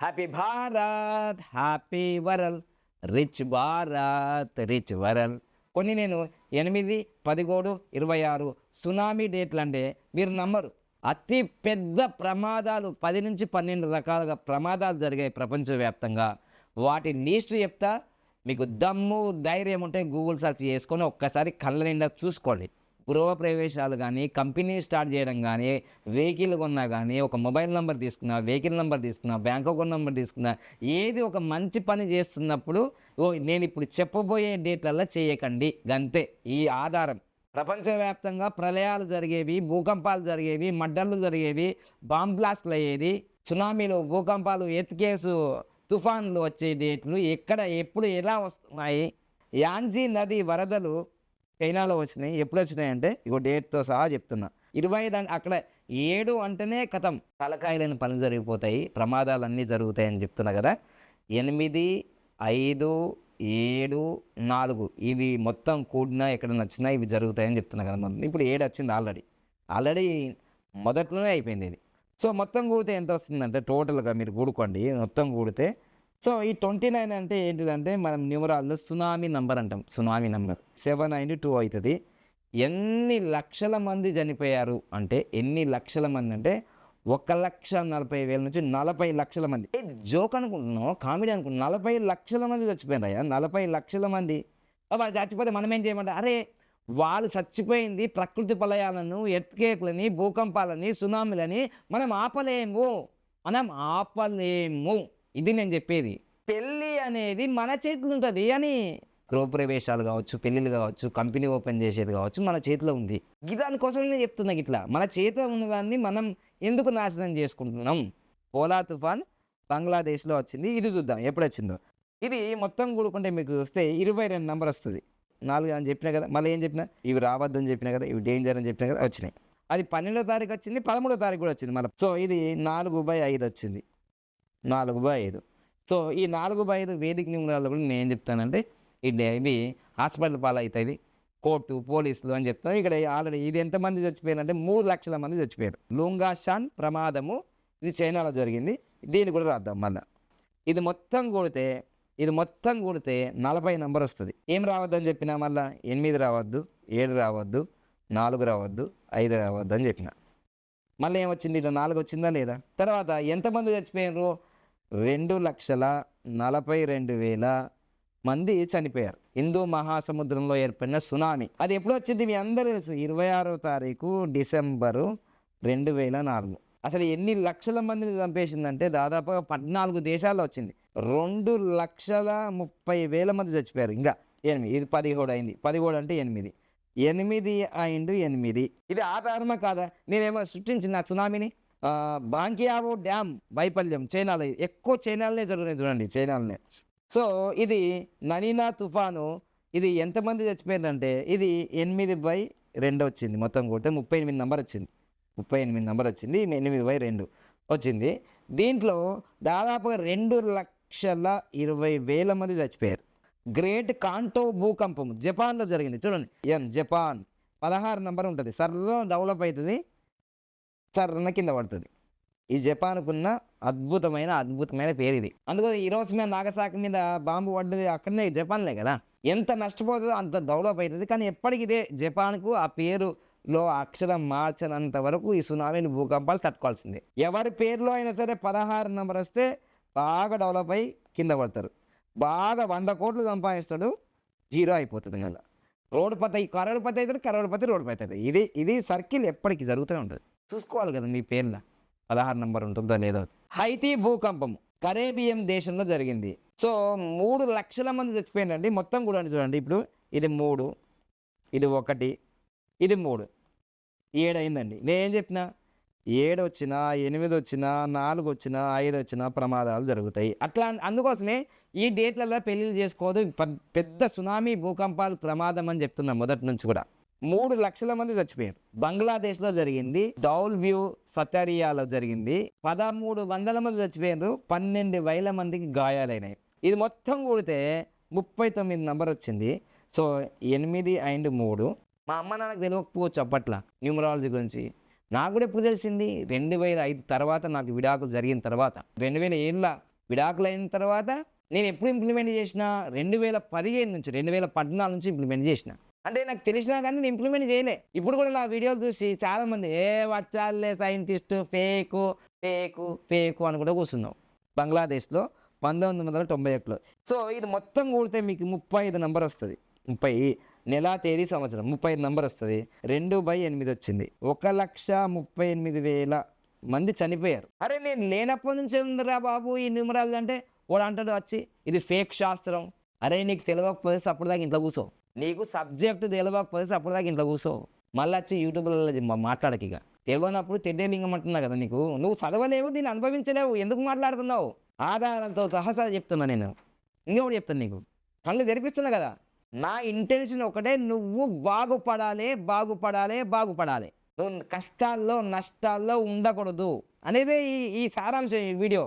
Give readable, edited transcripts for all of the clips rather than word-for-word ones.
Happy Bharat happy వరల్ rich Bharat rich వరల్. కొన్ని నేను 8, 17, 26 tsunami డేట్లు అంటే మీరు నమ్మరు. అతి పెద్ద ప్రమాదాలు 10-12 రకాలుగా ప్రమాదాలు జరిగాయి ప్రపంచవ్యాప్తంగా. వాటి లీస్ట్ చెప్తా. మీకు దమ్ము ధైర్యం ఉంటే గూగుల్ సెర్చ్ చేసుకొని ఒక్కసారి కళ్ళ నిండా చూసుకోండి. గృహప్రవేశాలు గానీ, కంపెనీ స్టార్ట్ చేయడం గానీ, వెహికల్ కొన్నా గానీ, ఒక మొబైల్ నంబర్ తీసుకున్నా, వెహికల్ నంబర్ తీసుకున్నా, బ్యాంక్ అకౌంట్ నంబర్ తీసుకున్నా, ఏది ఒక మంచి పని చేస్తున్నప్పుడు నేనిప్పుడు చెప్పబోయే డేట్లల్లో చేయకండి గంతే. ఈ ఆధారం. ప్రపంచవ్యాప్తంగా ప్రళయాలు జరిగేవి, భూకంపాలు జరిగేవి, మడ్డర్లు జరిగేవి, బాంబ్ బ్లాస్టులు అయ్యేది, సునామీలు, భూకంపాలు, ఎర్త్‌క్వేక్స్, తుఫాన్లు వచ్చే డేట్లు ఎక్కడ, ఎప్పుడు, ఎలా వస్తున్నాయి? యాంగ్జీ నది వరదలు చైనాలో వచ్చినాయి. ఎప్పుడొచ్చినాయంటే ఇగో డేట్‌తో సహా చెప్తున్నా. 25 అక్కడ 7 అంటేనే ఖతం. తలకాయలేని పనులు జరిగిపోతాయి. ప్రమాదాలన్నీ జరుగుతాయని చెప్తున్నా గదా! 8, 5, 7, 4 ఇవి మొత్తం కూడినా ఎక్కడైనా వచ్చినా ఇవి జరుగుతాయని చెప్తున్నా కదా! ఇప్పుడు 7 వచ్చింది ఆల్రెడీ. ఆల్రెడీ మొదట్లోనే అయిపోయింది ఇది. సో, మొత్తం కూడితే ఎంతొస్తుందంటే టోటల్‌గా మీరు కూడుకోండి. మొత్తం కూడితే సో, ఈ 29 అంటే ఏంటిదంటే మనం న్యూమరాల్‌లో సునామీ నంబర్ అంటాం. సునామీ నంబర్ 792 అయితది. ఎన్ని లక్షల మంది చనిపోయారు అంటే, ఎన్ని లక్షల మంది అంటే 1,40,000 నుంచి 40,00,000 మంది. ఇది జోక్ అనుకుంటున్నావా? కామెడీ అనుకుంటున్నావా? 40,00,000 మంది చచ్చిపోయారయ్యా. 40,00,000 మంది. వాళ్ళు చచ్చిపోతే మనమేం చేయమంటారు? అరే! వాళ్ళు చచ్చిపోయింది ప్రకృతి ప్రళయాలను, ఎర్త్‌క్వేక్‌లని, భూకంపాలని, సునామీలని మనం ఆపలేము. మనం ఆపలేము. ఇది నేను చెప్పేది. పెళ్లి అనేది మన చేతిలో ఉంటది అని. గృహప్రవేశాలు కావచ్చు, పెళ్ళిళ్ళు కావచ్చు, కంపెనీ ఓపెన్ చేసేది కావచ్చు మన చేతిలో ఉంది. దాని కోసం నేను చెప్తున్నా గిట్లా. మన చేతిలో ఉన్నదాన్ని మనం ఎందుకు నాశనం చేసుకుంటున్నాం? ఓలా తుఫాన్ బంగ్లాదేశ్‌లో వచ్చింది. ఇది చూద్దాం ఎప్పుడొచ్చిందో. ఇది మొత్తం కూడుకుంటే మీకు చూస్తే 22 నంబర్ వస్తది. 4 అని చెప్పినా కదా! మళ్ళీ ఏం చెప్పినా? ఇవి రావద్దని చెప్పినా కదా! ఇవి డేంజర్ అని చెప్పినా కదా! వచ్చినాయి. అది 12వ తారీఖు వచ్చింది. 13వ తారీఖు కూడా వచ్చింది మళ్ళా. సో, ఇది 4/5 వచ్చింది. 4/5. సో, ఈ 4/5 వేదిక న్యూమరాల్లో కూడా నేనేం చెప్తానంటే ఇవి హాస్పిటల్ పాలైతాయి. కోర్టు, పోలీసులు అని చెప్తాను. ఇక్కడ ఆల్రెడీ ఇది ఎంతమంది చచ్చిపోయారంటే 3,00,000 మంది చచ్చిపోయారు. లుంగాషాన్ ప్రమాదము ఇది చైనాలో జరిగింది. దీన్ని కూడా రాద్దాం మళ్ళా. ఇది మొత్తం కూడితే 40 నంబర్ వస్తది. ఏం రావద్దని చెప్పినా మళ్ళా? 8 రావద్దు, 7 రావద్దు, 4 రావద్దు, 5 రావద్దు అని చెప్పిన. మళ్ళీ ఏమొచ్చింది? ఇట్లా 4 వచ్చిందా లేదా? తర్వాత ఎంతమంది చచ్చిపోయారు? 2,42,000 మంది చనిపోయారు. హిందూ మహాసముద్రంలో ఏర్పడిన సునామీ. అది ఎప్పుడొచ్చింది మీ అందరూ తెలుసు. 26వ తారీఖు డిసెంబరు 2004. అసలు ఎన్ని లక్షల మందిని చంపేసిందంటే దాదాపుగా 14 దేశాల్లో వచ్చింది. 2,30,000 మంది చచ్చిపోయారు. ఇంకా 8 ఇది 17 అయింది. 17 అంటే 8. 8/8 ఇది ఆధారమా కాదా? నేనేమో సృష్టించిన సునామీని? బాంకియావో డ్యామ్ వైఫల్యం చైనాలో. ఎక్కువ చైనాలోనే జరుగుతున్నాయి చూడండి. చైనాలోనే. సో, ఇది ననీనా తుఫాను. ఇది ఎంతమంది చచ్చిపోయారంటే ఇది 8/2 వచ్చింది. మొత్తం కూడితే 38 నంబర్ వచ్చింది. 38 నంబర్ వచ్చింది. 8/2 వచ్చింది. దీంట్లో దాదాపుగా 2,20,000 మంది చచ్చిపోయారు. గ్రేట్ కాంటో భూకంపం జపాన్‌లో జరిగింది. చూడండి. జపాన్ 16 నంబర్ ఉంటది. సర్రున డెవలప్ అయితది. సర్రున కింద పడతది. ఈ జపాన్‌కున్న అద్భుతమైన పేరిది. అందుకో హిరోషిమా, నాగసాకి మీద బాంబు పడ్డది అక్కడనే జపాన్‌లే కదా! ఎంత నష్టపోతదో అంత డెవలప్ అయితది. కానీ ఎప్పటికి ఇదే జపాన్‌కు ఆ పేరులో అక్షరం మార్చనంత వరకు ఈ సునామీలు, భూకంపాలు తట్టుకోవాల్సిందే. ఎవరి పేరులో అయినా సరే 16 నంబర్ వస్తే బాగా డెవలప్ అయ్యి కింద పడతారు. బాగా 100 కోట్లు సంపాదిస్తాడు. జీరో అయిపోతది మళ్ళా. రోడ్డుపతి కరోడ్‌పతి అయితాడు. కరోడ్‌పతి రోడ్డుపతి అయితాడు. ఇది సర్కిల్ ఎప్పటికి జరుగుతూనే ఉంటది. చూసుకోవాలి కదా మీ పేర్ల 16 నంబర్ ఉంటుందో లేదో. హైతీ భూకంపం కరేబియన్ దేశంలో జరిగింది. సో, 3,00,000 మంది చచ్చిపోయారండి. మొత్తం కూడా చూడండి. ఇప్పుడు ఇది 3, ఇది 1, ఇది 3, 7 అయిందండి. నేనేం చెప్పినా? 7 వచ్చినా, 8 వచ్చినా, 4 వచ్చినా, 5 వచ్చినా ప్రమాదాలు జరుగుతాయి. అట్లా అందుకోసమే ఈ డేట్లలో పెళ్ళిళ్ళు చేసుకోవద్దు. పెద్ద సునామీ, భూకంపాలు ప్రమాదం అని చెప్తున్నా మొదటి నుంచి కూడా. 3,00,000 మంది చచ్చిపోయారు. బంగ్లాదేశ్‌లో జరిగింది. డౌల్ వ్యూ సతరియాలో జరిగింది. 1,300 మంది చచ్చిపోయారు. 12,000 మందికి గాయాలైనాయి. ఇది మొత్తం కూడితే 39 నంబర్ వచ్చింది. సో, 8 అండ్ 3 మా అమ్మ నాన్నకి తెలియకపోవచ్చు అప్పట్ల న్యూమరాలజీ గురించి. నాకు కూడా ఎప్పుడు తెలిసింది 2005 తర్వాత నాకు విడాకులు జరిగిన తర్వాత 2007 విడాకులు అయిన తర్వాత నేను ఎప్పుడు ఇంప్లిమెంట్ చేసిన 2015 నుంచి 2014 నుంచి ఇంప్లిమెంట్ చేసిన. అంటే నాకు తెలిసినా కానీ నేను ఇంప్లిమెంట్ చేయలే. ఇప్పుడు కూడా నా వీడియోలు చూసి చాలామంది వచ్చాలే సైంటిస్ట్ ఫేకు ఫేకు ఫేకు అని కూడా కూర్చున్నావు. బంగ్లాదేశ్లో 1991లో. సో ఇది మొత్తం కూడితే మీకు 35 నంబర్ వస్తుంది. 30 నెల తేదీ సంవత్సరం 35 నంబర్ వస్తుంది. 2/8 వచ్చింది. 1,38,000 మంది చనిపోయారు. అరే నేను లేనప్పటి నుంచే ఉందిరా బాబు ఈ న్యూమరాలజీ అంటే వాడు అంటాడు వచ్చి ఇది ఫేక్ శాస్త్రం. అరే నీకు తెలియకపోతే అప్పటిదాకా ఇంట్లో కూర్చో. నీకు సబ్జెక్ట్ తెలియకపోతే అప్పటిదాకా ఇంట్లో కూర్చో. మళ్ళీ వచ్చి యూట్యూబ్లో మాట్లాడక ఇక తెలియనప్పుడు తెడ్డేలింగం అంటున్నా కదా నీకు. నువ్వు చదవలేవు, దీన్ని అనుభవించలేవు, ఎందుకు మాట్లాడుతున్నావు? ఆధారంతో సహసా చెప్తున్నా నేను. ఇంకొకటి చెప్తాను నీకు, కళ్ళు తెరిపిస్తున్నా కదా. నా ఇంటెన్షన్ ఒకటే, నువ్వు బాగుపడాలి బాగుపడాలి బాగుపడాలి. నువ్వు కష్టాల్లో నష్టాల్లో ఉండకూడదు అనేదే ఈ సారాంశం ఈ వీడియో.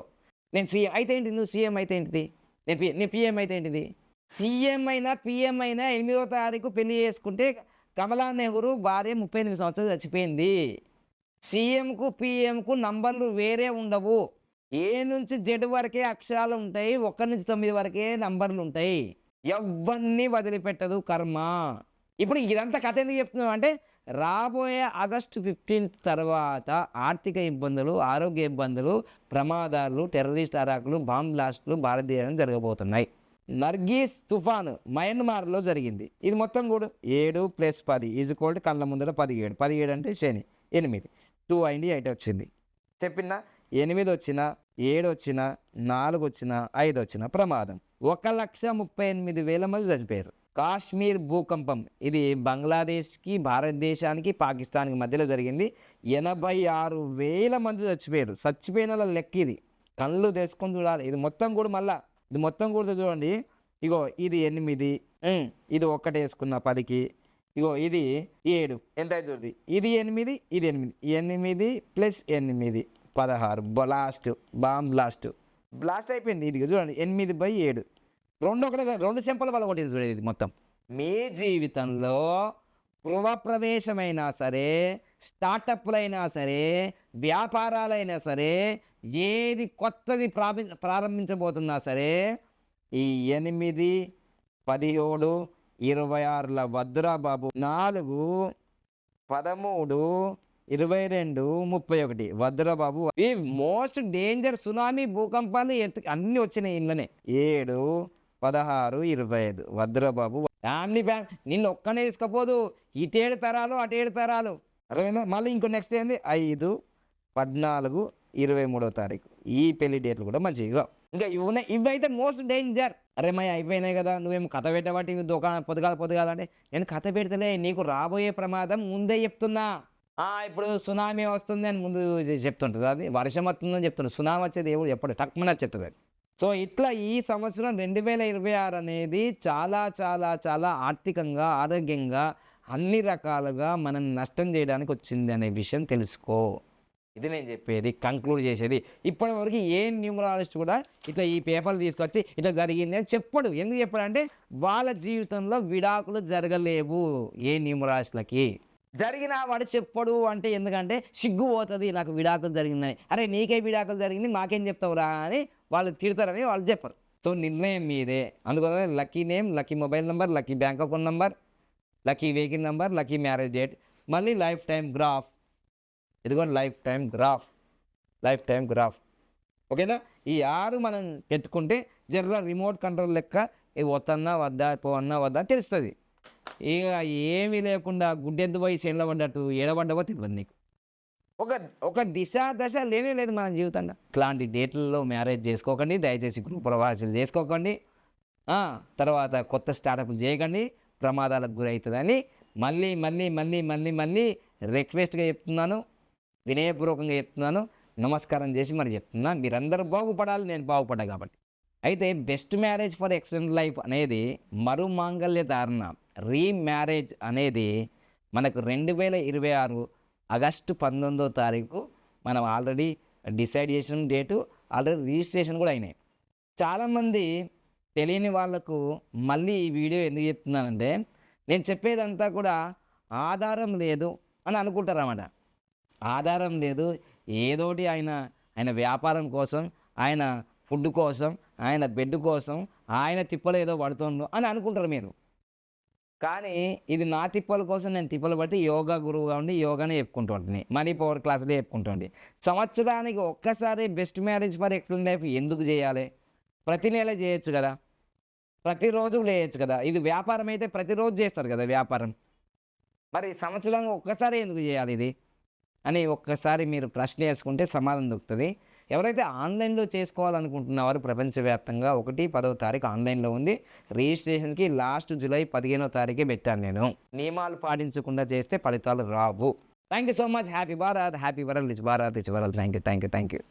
నేను సీఎం అయితే ఏంటి, నువ్వు సీఎం అయితే ఏంటిది, నేను పిఎం అయితే ఏంటిది? సీఎం అయినా పిఎం అయినా 8వ తారీఖు పెళ్లి చేసుకుంటే కమలా నెహ్రూ భార్య 38 సంవత్సరాలు చచ్చిపోయింది. సీఎంకు పిఎంకు నంబర్లు వేరే ఉండవు. ఏ నుంచి జెడ్ వరకే అక్షరాలు ఉంటాయి, 1 నుంచి 9 వరకే నంబర్లు ఉంటాయి. ఎవరిని వదిలిపెట్టదు కర్మ. ఇప్పుడు ఇదంతా కథ ఎందుకు చెప్తున్నావు అంటే, రాబోయే ఆగస్టు 15 తర్వాత ఆర్థిక ఇబ్బందులు, ఆరోగ్య ఇబ్బందులు, ప్రమాదాలు, టెర్రరిస్ట్ అటాకులు, బాంబ్ బ్లాస్టులు భారతదేశం జరగబోతున్నాయి. నర్గీస్ తుఫాను మయన్మార్లో జరిగింది. ఇది మొత్తం కూడా 7 + 10 కళ్ళ ముందర 17. 17 అంటే శని 8. 2 అయింది 8 వచ్చింది. చెప్పిన 8 వచ్చినా 7 వచ్చినా 4 వచ్చినా 5 వచ్చినా ప్రమాదం. 1,38,000 మంది చనిపోయారు. కాశ్మీర్ భూకంపం ఇది బంగ్లాదేశ్కి, భారతదేశానికి, పాకిస్తాన్కి మధ్యలో జరిగింది. 86,000 మంది చచ్చిపోయారు. చచ్చిపోయిన వాళ్ళ లెక్క ఇది. కళ్ళు తెచ్చుకొని చూడాలి. ఇది మొత్తం కూడా మళ్ళా ఇది మొత్తం కూడా చూడండి. ఇగో ఇది 8, ఇది 1 వేసుకున్న 10కి, ఇగో ఇది 7 ఎంత అవుతుంది? ఇది 8, ఇది 8, 8 + 8 16 బ్లాస్ట్, బాంబ్ బ్లాస్ట్ అయిపోయింది. ఇది చూడండి 8/7 2 చెంపల వల్ల కొట్టింది చూడండి. ఇది మొత్తం మీ జీవితంలో గృహప్రవేశమైనా సరే, స్టార్టప్లైనా సరే, వ్యాపారాలైనా సరే, ఏది కొత్తది ప్రారంభించబోతున్నా సరే, ఈ 8, 17, 26 వద్దురా బాబు. 4, 13, 22, 31 వద్దురా బాబు. ఈ మోస్ట్ డేంజర్ సునామీ, భూకంపాలు అన్నీ వచ్చినాయి ఇంట్లోనే. 7, 16, 25 వద్దురా బాబు. ఫ్యామిలీ నిన్ను ఒక్కనే తీసుకపోదు. ఇటు 7 తరాలు అటు 7 తరాలు. అర్థమైందా? మళ్ళీ ఇంకో నెక్స్ట్ ఏంది 5, 14, 23వ తారీఖు. ఈ పెళ్లి డేట్లు కూడా మంచిగా ఇంకా ఇవైతే మోస్ట్ డేంజర్. అరే మై అయిపోయినాయి కదా, నువ్వేమో కథ పెట్టబట్టి దుకాణం పొద్దుగాలంటే నేను కథ పెడతలే, నీకు రాబోయే ప్రమాదం ముందే చెప్తున్నా. ఇప్పుడు సునామీ వస్తుంది అని ముందు చెప్తుంటుంది, అది వర్షం వస్తుందని చెప్తుంది. సునామీ వచ్చేది ఎవరు ఎప్పుడు టక్మన చెప్తుంది అది. సో ఇట్లా ఈ సంవత్సరం 2026 అనేది చాలా చాలా చాలా ఆర్థికంగా, ఆరోగ్యంగా, అన్ని రకాలుగా మనం నష్టం చేయడానికి వచ్చింది అనే విషయం తెలుసుకో. ఇది నేను చెప్పేది, కంక్లూడ్ చేసేది. ఇప్పటివరకు ఏ న్యూమరాలజిస్ట్ కూడా ఇట్లా ఈ పేపర్లు తీసుకొచ్చి ఇట్లా జరిగింది అని చెప్పడు. ఎందుకు చెప్పాడంటే వాళ్ళ జీవితంలో విడాకులు జరగలేవు. ఏ న్యూమరాలజిస్ట్లకి జరిగిన వాడు చెప్పడు అంటే, ఎందుకంటే సిగ్గు పోతుంది నాకు విడాకులు జరిగిందని. అరే నీకే విడాకులు జరిగింది మాకేం చెప్తావురా అని వాళ్ళు తిడతారని వాళ్ళు చెప్పరు. సో నిర్ణయం మీదే. అందుకని lucky name, lucky mobile number, lucky bank account number, lucky vehicle number, lucky marriage date, మళ్ళీ లైఫ్ టైం గ్రాఫ్. ఇదిగోండి లైఫ్ టైం గ్రాఫ్. ఓకేనా? ఈ 6 మనం పెట్టుకుంటే జనరల్ రిమోట్ కంట్రోల్ లెక్క వద్దన్నా వద్దా, పోవన్నా వద్దా తెలుస్తుంది. ఇక ఏమీ లేకుండా గుడ్డెద్దు పోయి చేనులో పడ్డట్టు ఏడబడ్డవో తెలియదు నీకు. ఒక దశ లేనే లేదు మన జీవితంలో. ఇట్లాంటి డేట్లలో మ్యారేజ్ చేసుకోకండి, దయచేసి గ్రూప్ ప్రవాసాలు చేసుకోకండి. తర్వాత కొత్త స్టార్టప్లు చేయకండి, ప్రమాదాలకు గురవుతుందని మళ్ళీ మళ్ళీ మళ్ళీ మళ్ళీ మళ్ళీ రిక్వెస్ట్గా చెప్తున్నాను, వినయపూర్వకంగా చెప్తున్నాను, నమస్కారం చేసి మరి చెప్తున్నా. మీరందరూ బాగుపడాలి, నేను బాగుపడ్డా కాబట్టి. అయితే best marriage for extend life అనేది మరు మాంగళ్య ధారణ, రీమ్యారేజ్ అనేది మనకు 2026 ఆగస్టు 19వ తారీఖు మనం ఆల్రెడీ డిసైడ్ చేసిన డేటు, ఆల్రెడీ రిజిస్ట్రేషన్ కూడా అయినాయి. చాలామంది తెలియని వాళ్ళకు మళ్ళీ ఈ వీడియో ఎందుకు చెప్తున్నానంటే, నేను చెప్పేదంతా కూడా ఆధారం లేదు అని అనుకుంటారన్నమాట. ఆధారం లేదు. ఏదోటి ఆయన, ఆయన వ్యాపారం కోసం, ఆయన ఫుడ్ కోసం, ఆయన బెడ్ కోసం, ఆయన తిప్పలు ఏదో పడుతుండు అని అనుకుంటారు మీరు. కానీ ఇది నా తిప్పల కోసం నేను తిప్పలు పట్టి యోగా గురువుగా ఉండి యోగానే చెప్పుకుంటూ ఉంటుని. Money power క్లాసులే చెప్పుకుంటూండి. సంవత్సరానికి ఒక్కసారి best marriage for excellent life ఎందుకు చేయాలి? ప్రతి నెల చేయొచ్చు గదా! ప్రతిరోజు చేయొచ్చు కదా! ఇది వ్యాపారం అయితే ప్రతిరోజు చేస్తారు కదా వ్యాపారం. మరి సంవత్సరంలో ఒక్కసారి ఎందుకు చేయాలి ఇది? అని ఒక్కసారి మీరు ప్రశ్న వేసుకుంటే సమాధానం దొరుకుతది. ఎవరైతే ఆన్‌లైన్‌లో చేసుకోవాలనుకుంటున్నారో ప్రపంచవ్యాప్తంగా 1, 10వ తారీఖు ఆన్‌లైన్‌లో ఉంది. రిజిస్ట్రేషన్‌కి లాస్ట్ జూలై 15వ తారీఖే పెట్టాను నేను. నియమాలు పాటించకుండా చేస్తే ఫలితాలు రావు. Thank you so much. Happy Bharat, happy world, rich Bharat, rich world. Thank you.